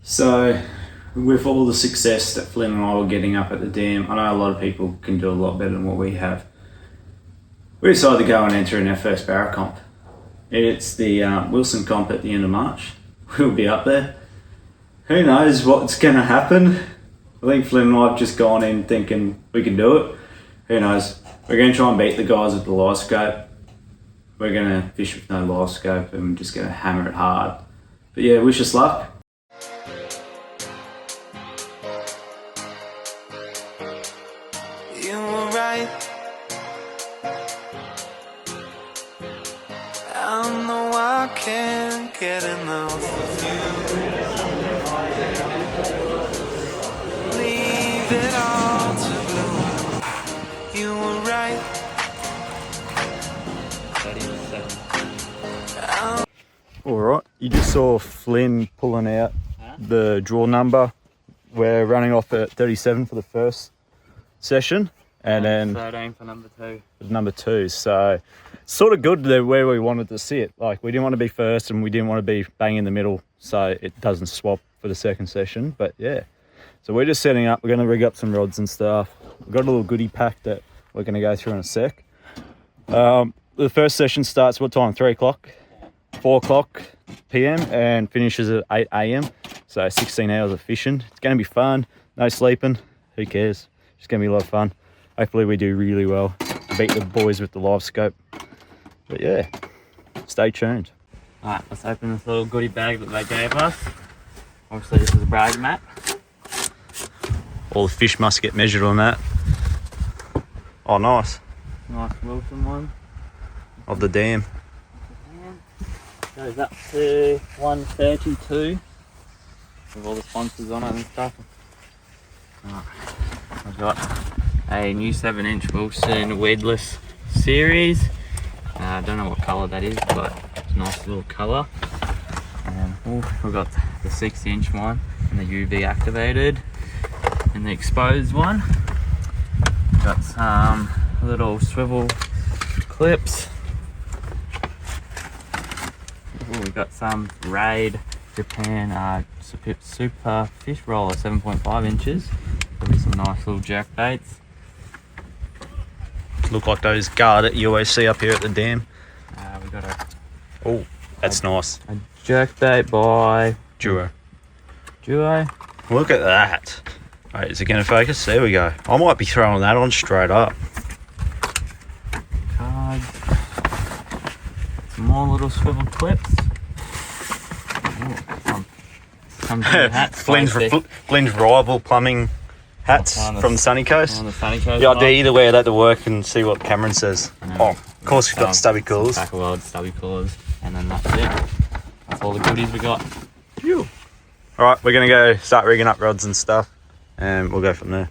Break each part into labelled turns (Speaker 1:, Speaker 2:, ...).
Speaker 1: So, with all the success that Flynn and I were getting up at the dam, I know a lot of people can do a lot better than what we have. We decided to go and enter in our first Barra comp. It's the Wilson comp at the end of March. We'll be up there. Who knows what's going to happen? I think Flynn and I have just gone in thinking we can do it. Who knows? We're going to try and beat the guys with the live scope. We're going to fish with no live scope and we're just going to hammer it hard. But yeah, wish us luck.
Speaker 2: You were right. I know I can't get enough of you. Leave it all to blue. You were right.
Speaker 3: Alright, you just saw Flynn pulling out the draw number. We're running off at 37 for the first session, and then
Speaker 4: 13 for
Speaker 3: number two. So sort of good where we wanted to sit. Like, we didn't want to be first and we didn't want to be bang in the middle, so it doesn't swap for the second session. But yeah, so we're just setting up. We're going to rig up some rods and stuff. We've got a little goodie pack that we're going to go through in a sec. The first session starts what time? 3 o'clock, 4 o'clock p.m. and finishes at 8 a.m. So 16 hours of fishing. It's going to be fun. No sleeping. Who cares? It's going to be a lot of fun. Hopefully we do really well. Beat the boys with the live scope. But yeah, stay tuned.
Speaker 4: Alright, let's open this little goodie bag that they gave us. Obviously this is a brag map.
Speaker 3: All the fish must get measured on that. Oh, nice.
Speaker 4: Nice Wilson one.
Speaker 3: Of the dam.
Speaker 4: Goes up to 132 with all the sponsors on it and stuff. Right. I've got a new 7-inch Wilson weedless series. I don't know what colour that is, but it's a nice little colour. And we've got the 6-inch one and the UV activated, and the exposed one. Got some little swivel clips. We've got some Raid Japan super fish roller, 7.5 inches. With some nice little jerk baits.
Speaker 3: Look like those gar that you always see up here at the dam.
Speaker 4: We got a
Speaker 3: Oh, that's nice.
Speaker 4: A jerk bait by
Speaker 3: Duo.
Speaker 4: Duo.
Speaker 3: Look at that. Right, is it going to focus? There we go. I might be throwing that on straight up.
Speaker 4: Cards. Some more little swivel clips. Some hats.
Speaker 3: Flynn's rival plumbing hats from the sunny coast.
Speaker 4: On the sunny coast.
Speaker 3: Yeah, I'll do either wear that to work and see what Cameron says. Oh, of course we've got stubby coolers.
Speaker 4: Pack of world stubby coolers, and then that's it. That's all the goodies we got.
Speaker 3: Phew. All right, we're gonna go start rigging up rods and stuff, and we'll go from there.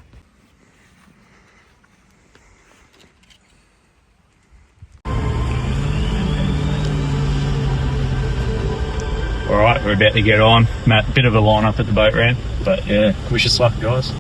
Speaker 3: All right, we're about to get on. Matt, bit of a line up at the boat ramp, but yeah, wish us luck, guys.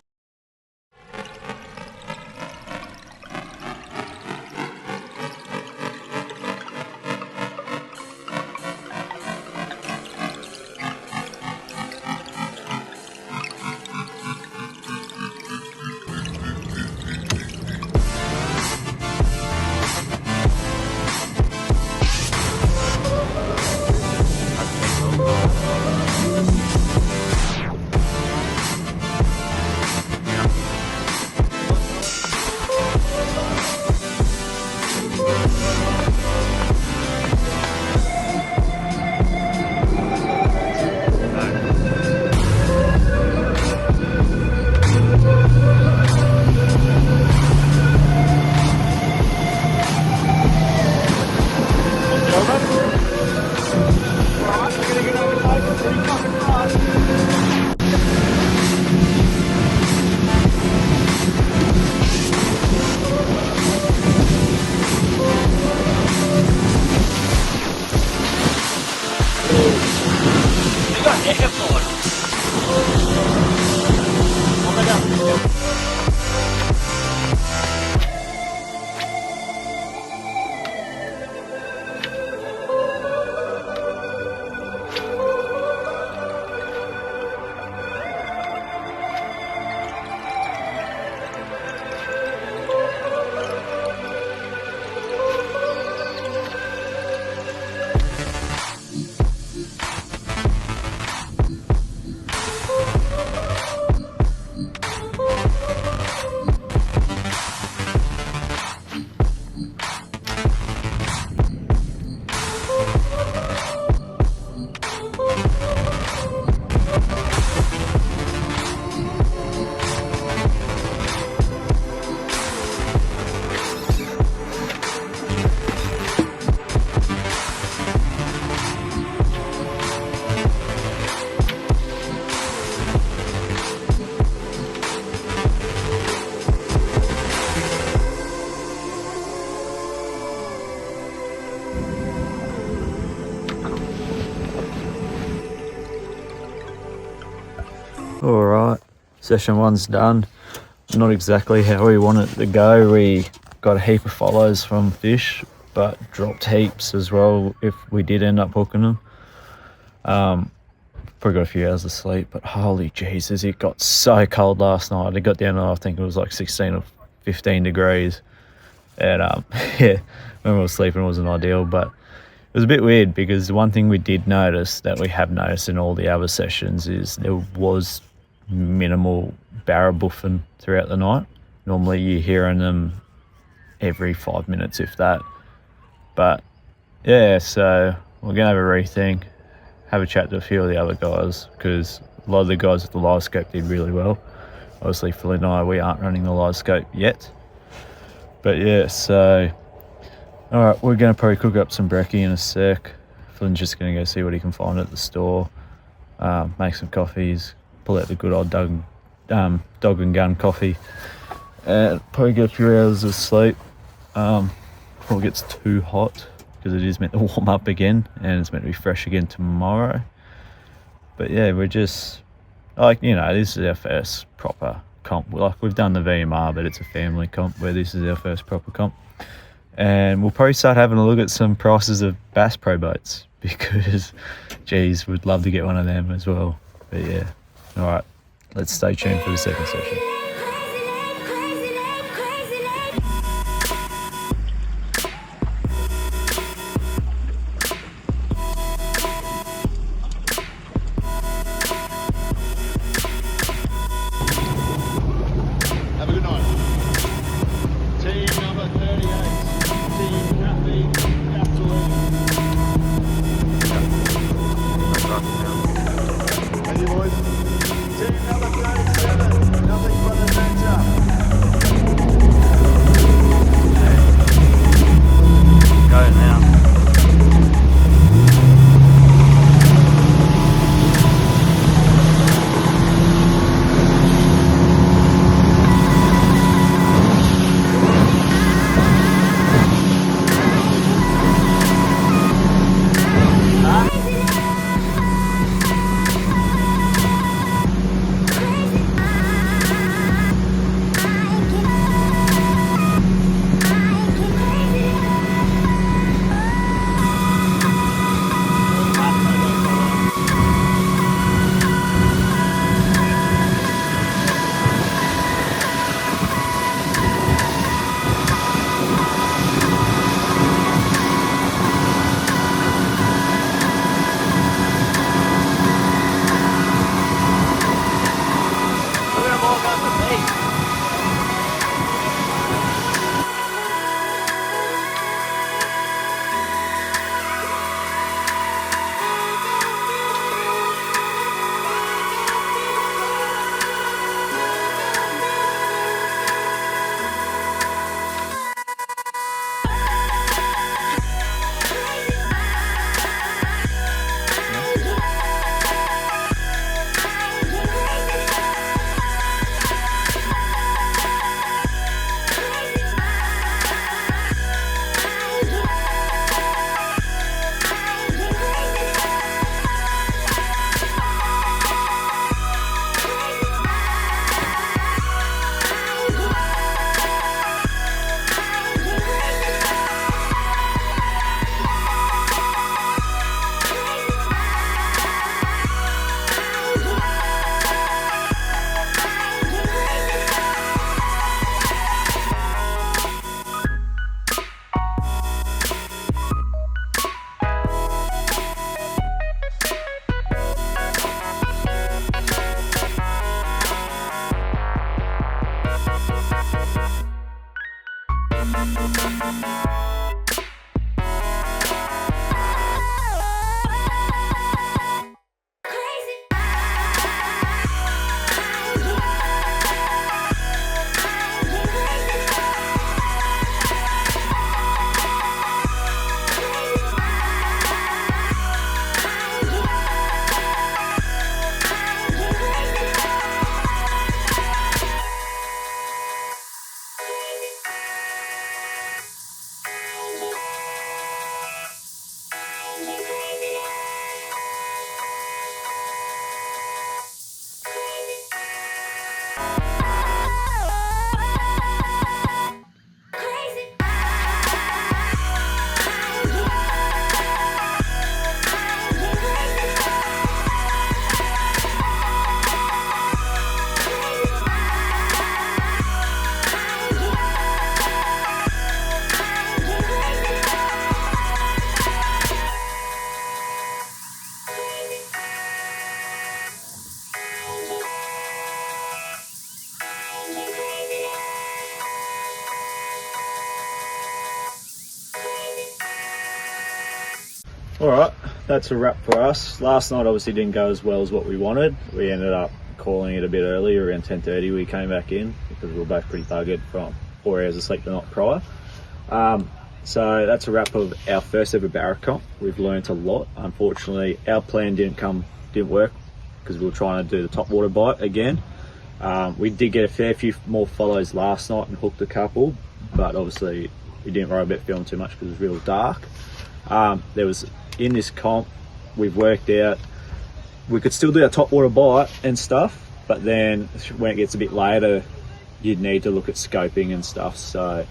Speaker 3: All right, session 1's done. Not exactly how we wanted it to go. We got a heap of follows from fish, but dropped heaps as well if we did end up hooking them. Probably got a few hours of sleep, but holy Jesus, it got so cold last night. It got down to, I think it was like 16 or 15 degrees. And yeah, when we were sleeping it wasn't ideal, but it was a bit weird because the one thing we did notice that we have noticed in all the other sessions is there was minimal barra buffing throughout the night. Normally you're hearing them every 5 minutes, if that. But yeah, so we're going to have a rethink, have a chat to a few of the other guys, because a lot of the guys with the live scope did really well. Obviously Phil and I, we aren't running the live scope yet. But yeah, so alright, we're going to probably cook up some brekkie in a sec. Flynn's just going to go see what he can find at the store, make some coffees, pull out the good old dog and gun coffee, and probably get a few hours of sleep before it gets too hot, because it is meant to warm up again and it's meant to be fresh again tomorrow. But yeah, we're just like, you know, this is our first proper comp. Like, we've done the VMR, but it's a family comp where this is our first proper comp. And we'll probably start having a look at some prices of Bass Pro boats, because geez, we'd love to get one of them as well. But yeah, all right, let's stay tuned for the second session.
Speaker 5: Have a good night. Team number 38. Team Nothing Thank you, boys. Team number 37. Nothing but adventure.
Speaker 4: Go now.
Speaker 3: All right, that's a wrap for us. Last night obviously didn't go as well as what we wanted. We ended up calling it a bit early, around 10:30 we came back in because we were both pretty buggered from 4 hours of sleep the night prior. So that's a wrap of our first ever Barra comp. We've learnt a lot. Unfortunately, our plan didn't work because we were trying to do the top water bite again. We did get a fair few more follows last night and hooked a couple, but obviously we didn't worry about filming too much because it was real dark. There was, in this comp, we've worked out we could still do a top water bite and stuff, but then when it gets a bit later, you'd need to look at scoping and stuff. So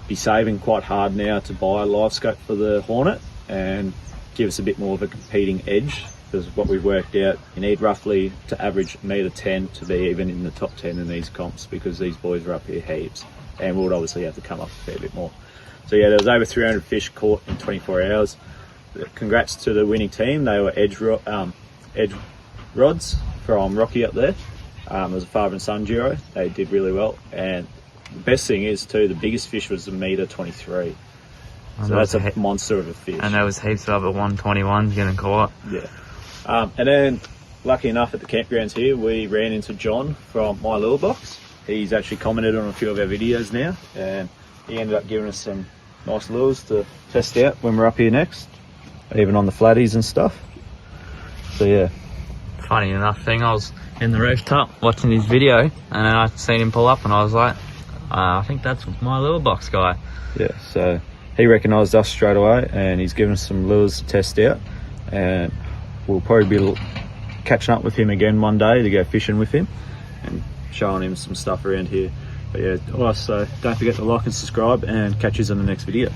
Speaker 3: be saving quite hard now to buy a live scope for the Hornet and give us a bit more of a competing edge, because what we've worked out, you need roughly to average 1.10 m to be even in the top 10 in these comps, because these boys are up here heaps and we'll obviously have to come up a fair bit more. So yeah, there was over 300 fish caught in 24 hours. Congrats to the winning team. They were edge rods from Rocky up there. It was a father and son duo. They did really well, and the best thing is too, the biggest fish was 1.23 m. So that's a monster of a fish.
Speaker 4: And there was heaps of other 121s getting caught.
Speaker 3: Yeah. And then, lucky enough, at the campgrounds here, we ran into John from My Lure Box. He's actually commented on a few of our videos now, and he ended up giving us some nice lures to test out when we're up here next, even on the flatties and stuff. So yeah.
Speaker 4: Funny enough thing, I was in the rooftop watching his video, and then I seen him pull up, and I was like, I think that's My Lure Box guy.
Speaker 3: Yeah, so he recognised us straight away, and he's given us some lures to test out, and we'll probably be catching up with him again one day to go fishing with him and showing him some stuff around here. But yeah, alright, so don't forget to like and subscribe, and catch you in the next video.